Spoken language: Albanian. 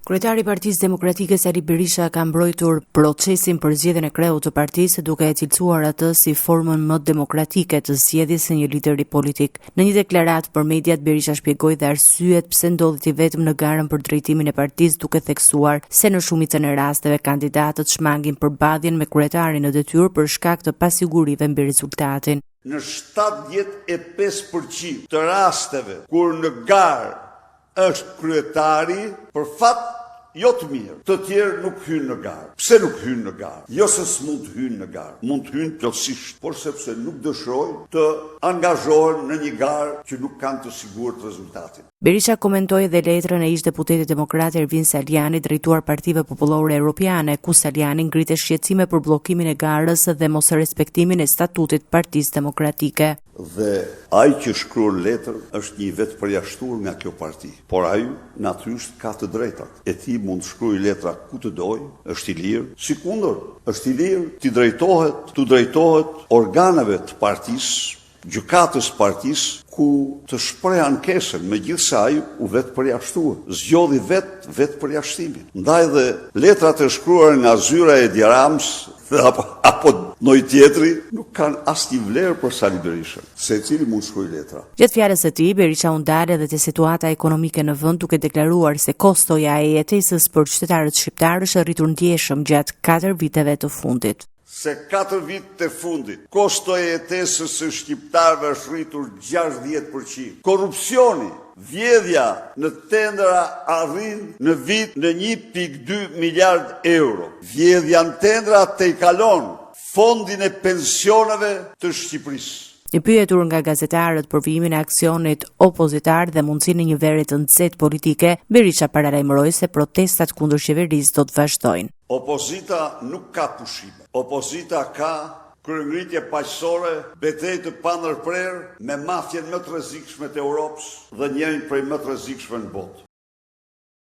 Kryetari i Partisë Demokratike Sali Berisha ka mbrojtur procesin për zgjedhjen e kreut të partisë, duke e cilësuar atë si formën më demokratike të zgjedhjes së një lideri politik. Në një deklaratë për mediat, Berisha shpjegoi dhe arsyet pse ndodhet i vetëm në garën për drejtimin e partisë, duke theksuar se në shumicën e rasteve kandidatët shmangin përballjen me kryetarin në detyrë për shkak të pasigurive mbi rezultatin. Në 75% të rasteve kur në garë është kryetari, për fat jo të mirë, të tjerë nuk hynë në garë. Pse nuk hynë në garë? Jo se s'mund të hynë në garë, mund të hynë plotësisht, por sepse nuk dëshirojnë të angazhohen në një garë që nuk kanë të sigurt rezultatin. Berisha komentoi dhe letrën e ish-deputetit demokrat Ervin Saliani drejtuar Partive Popullore Europiane, ku Saliani ngrite shqetësime për bllokimin e garës dhe mos respektimin e statutit Partisë Demokratike. Dhe ai që shkruan letër është një vetë përjashtuar nga kjo parti, por ai natyrisht ka të drejtat. E ti mund të shkruajë letra ku të dojë, është i lirë, sikundër, është i lirë të drejtohet organeve të partisë, gjykatës partisë, ku të shpreh ankesën, megjithse ai u vetë përjashtua, zgjodhi vetë përjashtimin. Ndaj dhe letrat e shkruara nga zyra e Edi Ramës apo ndonjë tjetri nuk kanë asnjë vlerë për Sali Berishën, secili mund shkruaj letra. Gjatë fjalës së tij, Berisha u ndal edhe te situata ekonomike në vend, duke deklaruar se kostoja e jetesës për qytetarët shqiptar është rritur ndjeshëm gjatë 4 viteve të fundit. Se 4 vitet e fundit, kostoja e jetesës së shqiptarëve është rritur 60%. Korrupsioni, vjedhja në tendera arrin në vit në 1.2 miliard euro. Vjedhja në tendera tejkalon fondin e pensioneve të Shqipërisë. I pyetur nga gazetarët për vijimin e aksionit opozitar dhe mundësinë e një vere të nxehtë politike, Berisha paralajmëroi se protestat kundër qeverisë do të vazhdojnë. Opozita nuk ka pushime. Opozita ka kryengritje paqësore, betejë të pandërprerë me mafjen më të rrezikshme të Europës dhe njërin prej më të rrezikshme në botë.